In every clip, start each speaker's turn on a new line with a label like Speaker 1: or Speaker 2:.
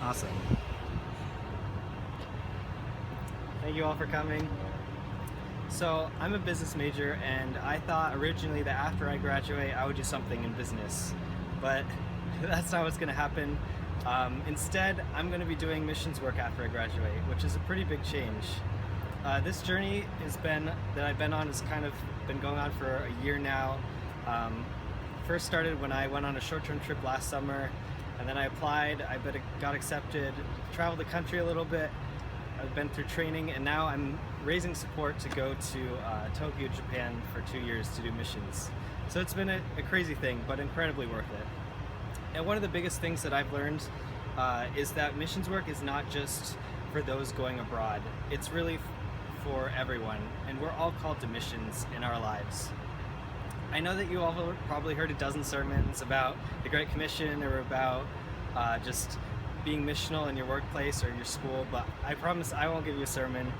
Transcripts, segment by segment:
Speaker 1: Awesome. Thank you all for coming. So I'm a business major, and I thought originally that after I graduate I would do something in business, but that's not what's going to happen. Instead, I'm going to be doing missions work after I graduate, which is a pretty big change. This journey that I've been on has kind of been going on for a year now. First started when I went on a short-term trip last summer, and then I applied, got accepted, traveled the country a little bit. I've been through training, and now I'm raising support to go to Tokyo, Japan for 2 years to do missions. So it's been a crazy thing, but incredibly worth it. And one of the biggest things that I've learned is that missions work is not just for those going abroad. It's really for everyone, and we're all called to missions in our lives. I know that you all have probably heard a dozen sermons about the Great Commission or about just being missional in your workplace or your school, but I promise I won't give you a sermon.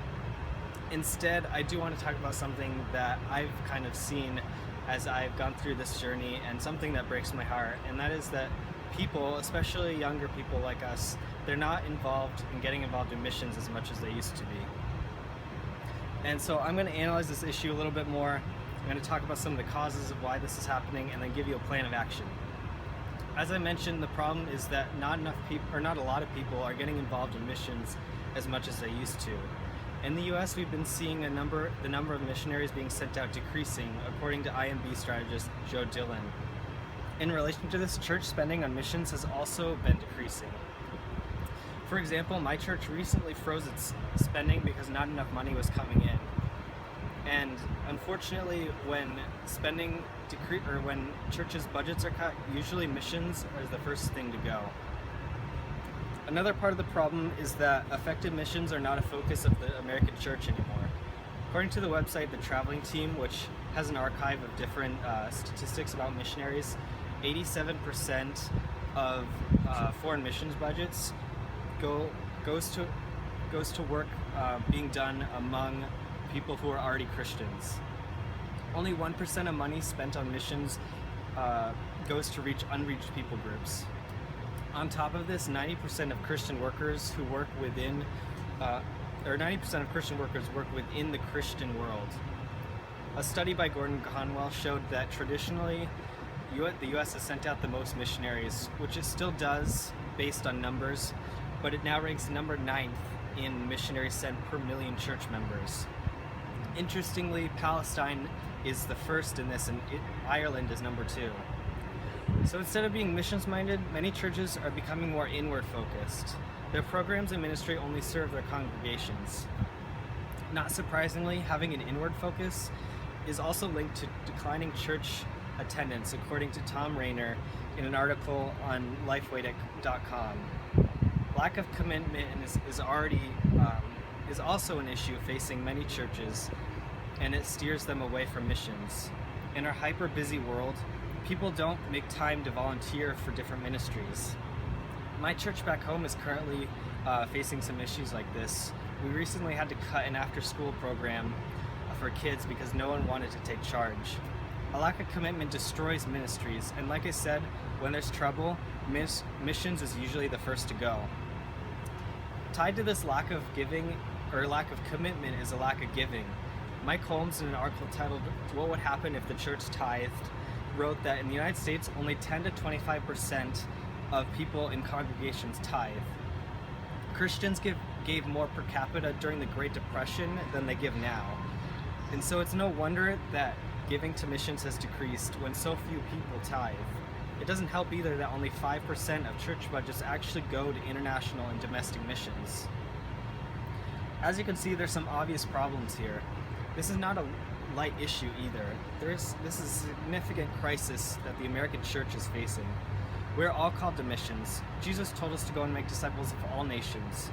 Speaker 1: Instead, I do want to talk about something that I've kind of seen as I've gone through this journey, and something that breaks my heart, and that is that people, especially younger people like us, they're not getting involved in missions as much as they used to be. And so I'm going to analyze this issue a little bit more. I'm going to talk about some of the causes of why this is happening, and then give you a plan of action. As I mentioned, the problem is that not a lot of people are getting involved in missions as much as they used to. In the US, we've been seeing the number of missionaries being sent out decreasing, according to IMB strategist Joe Dillon. In relation to this, church spending on missions has also been decreasing. For example, my church recently froze its spending because not enough money was coming in. And unfortunately, when when churches' budgets are cut, usually missions is the first thing to go. Another part of the problem is that effective missions are not a focus of the American church anymore. According to the website The Traveling Team, which has an archive of different statistics about missionaries, 87% of foreign missions budgets goes to work being done among people who are already Christians. Only 1% of money spent on missions goes to reach unreached people groups. On top of this, 90% of Christian workers work within the Christian world. A study by Gordon Conwell showed that traditionally, the U.S. has sent out the most missionaries, which it still does based on numbers, but it now ranks number 9th in missionaries sent per million church members. Interestingly, Palestine is the first in this, and Ireland is number 2. So instead of being missions-minded, many churches are becoming more inward-focused. Their programs and ministry only serve their congregations. Not surprisingly, having an inward focus is also linked to declining church attendance, according to Tom Rainer in an article on lifeway.com. Lack of commitment is also an issue facing many churches, and it steers them away from missions. In our hyper-busy world, people don't make time to volunteer for different ministries. My church back home is currently facing some issues like this. We recently had to cut an after-school program for kids because no one wanted to take charge. A lack of commitment destroys ministries, and like I said, when there's trouble, missions is usually the first to go. Tied to this lack of commitment is a lack of giving. Mike Holmes, in an article titled "What Would Happen If the Church Tithed?" wrote that in the United States, only 10 to 25% of people in congregations tithe. Christians gave more per capita during the Great Depression than they give now. And so it's no wonder that giving to missions has decreased when so few people tithe. It doesn't help either that only 5% of church budgets actually go to international and domestic missions. As you can see, there's some obvious problems here. This is not a light issue either. This is a significant crisis that the American church is facing. We're all called to missions. Jesus told us to go and make disciples of all nations.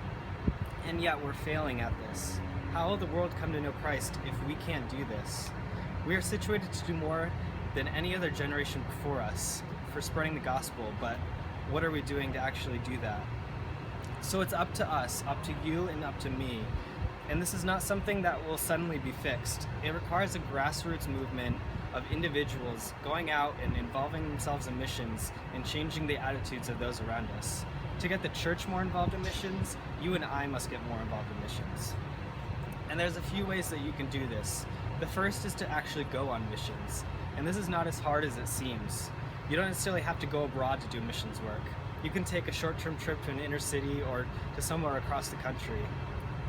Speaker 1: And yet we're failing at this. How will the world come to know Christ if we can't do this? We are situated to do more than any other generation before us for spreading the gospel, but what are we doing to actually do that? So it's up to us, up to you, and up to me. And this is not something that will suddenly be fixed. It requires a grassroots movement of individuals going out and involving themselves in missions and changing the attitudes of those around us. To get the church more involved in missions, you and I must get more involved in missions. And there's a few ways that you can do this. The first is to actually go on missions. And this is not as hard as it seems. You don't necessarily have to go abroad to do missions work. You can take a short-term trip to an inner city or to somewhere across the country.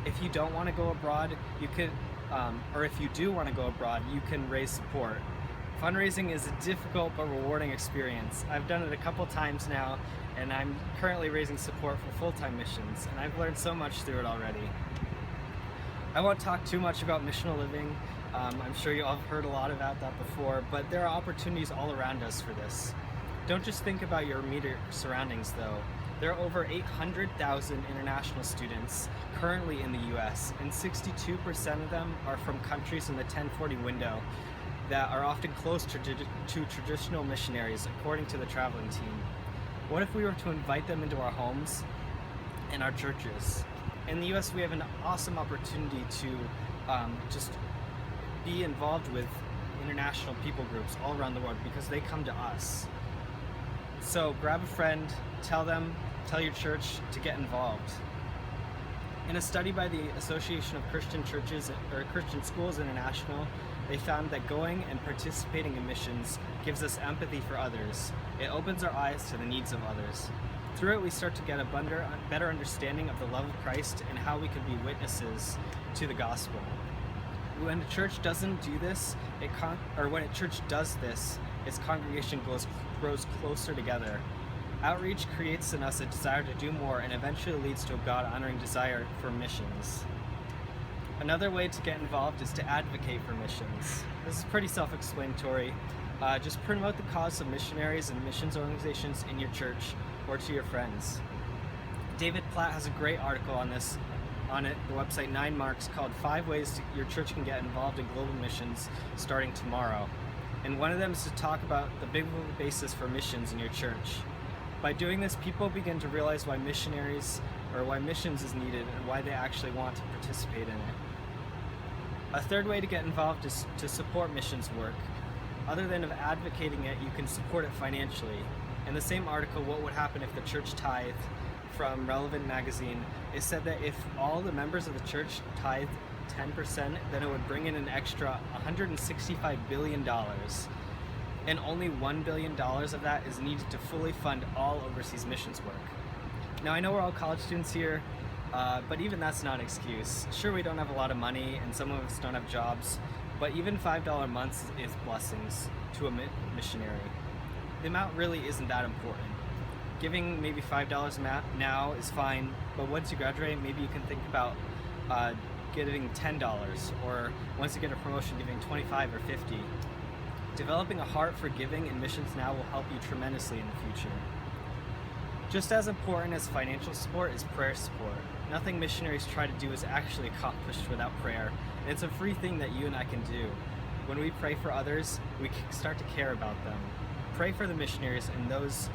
Speaker 1: If you don't want to go abroad, you could, or if you do want to go abroad, you can raise support. Fundraising is a difficult but rewarding experience. I've done it a couple times now, and I'm currently raising support for full-time missions, and I've learned so much through it already. I won't talk too much about missional living. I'm sure you all have heard a lot about that before, but there are opportunities all around us for this. Don't just think about your immediate surroundings though. There are over 800,000 international students currently in the US, and 62% of them are from countries in the 1040 window that are often close to traditional missionaries, according to the traveling team. What if we were to invite them into our homes and our churches? In the US, we have an awesome opportunity to just be involved with international people groups all around the world because they come to us. So grab a friend, tell your church to get involved. In a study by the Association of Christian Churches or Christian Schools International, they found that going and participating in missions gives us empathy for others. It opens our eyes to the needs of others. Through it, we start to get a better understanding of the love of Christ and how we can be witnesses to the gospel. When a church doesn't do this, when a church does this, its congregation grows closer together. Outreach creates in us a desire to do more and eventually leads to a God-honoring desire for missions. Another way to get involved is to advocate for missions. This is pretty self-explanatory. Just promote the cause of missionaries and missions organizations in your church or to your friends. David Platt has a great article on this on the website 9 Marks called 5 Ways Your Church Can Get Involved in Global Missions Starting Tomorrow. And one of them is to talk about the biblical basis for missions in your church. By doing this, people begin to realize why missions is needed and why they actually want to participate in it. A third way to get involved is to support missions work. Other than of advocating it, you can support it financially. In the same article, What Would Happen If the Church Tithed, from Relevant Magazine, it said that if all the members of the church tithed 10%, then it would bring in an extra $165 billion. And only $1 billion of that is needed to fully fund all overseas missions work. Now, I know we're all college students here, but even that's not an excuse. Sure, we don't have a lot of money, and some of us don't have jobs, but even $5 months is blessings to a missionary. The amount really isn't that important. Giving maybe $5 now is fine, but once you graduate, maybe you can think about giving $10, or once you get a promotion, giving $25 or $50. Developing a heart for giving in missions now will help you tremendously in the future. Just as important as financial support is prayer support. Nothing missionaries try to do is actually accomplished without prayer, and it's a free thing that you and I can do. When we pray for others, we start to care about them. Pray for the missionaries and those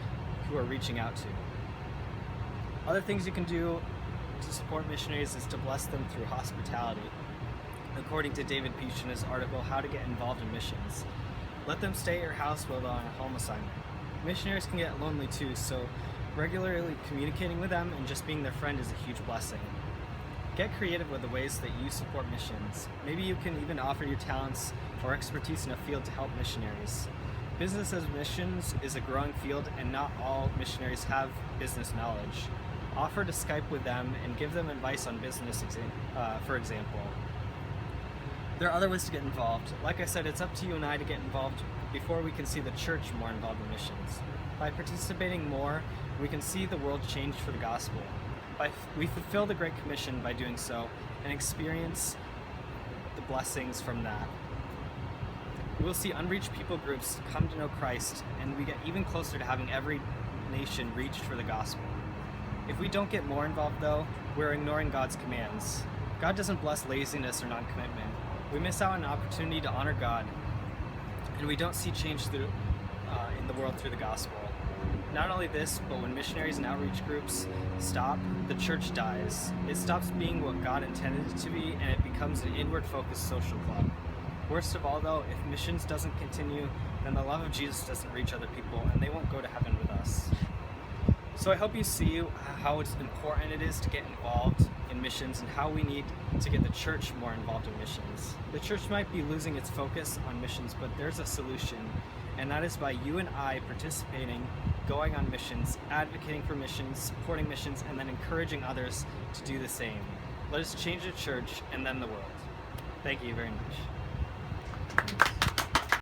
Speaker 1: who are reaching out to. Other things you can do to support missionaries is to bless them through hospitality. According to David Peach in his article, How to Get Involved in Missions. Let them stay at your house while they're on a home assignment. Missionaries can get lonely too, so regularly communicating with them and just being their friend is a huge blessing. Get creative with the ways that you support missions. Maybe you can even offer your talents or expertise in a field to help missionaries. Business as missions is a growing field, and not all missionaries have business knowledge. Offer to Skype with them and give them advice on business, for example. There are other ways to get involved. Like I said, it's up to you and I to get involved before we can see the church more involved in missions. By participating more, we can see the world change for the gospel. We fulfill the Great Commission by doing so and experience the blessings from that. We will see unreached people groups come to know Christ, and we get even closer to having every nation reached for the gospel. If we don't get more involved though, we're ignoring God's commands. God doesn't bless laziness or non-commitment. We miss out on an opportunity to honor God, and we don't see change in the world through the gospel. Not only this, but when missionaries and outreach groups stop, the church dies. It stops being what God intended it to be, and it becomes an inward-focused social club. Worst of all though, if missions doesn't continue, then the love of Jesus doesn't reach other people, and they won't go to heaven with us. So I hope you see how it's important it is to get involved in missions and how we need to get the church more involved in missions. The church might be losing its focus on missions, but there's a solution, and that is by you and I participating, going on missions, advocating for missions, supporting missions, and then encouraging others to do the same. Let us change the church and then the world. Thank you very much.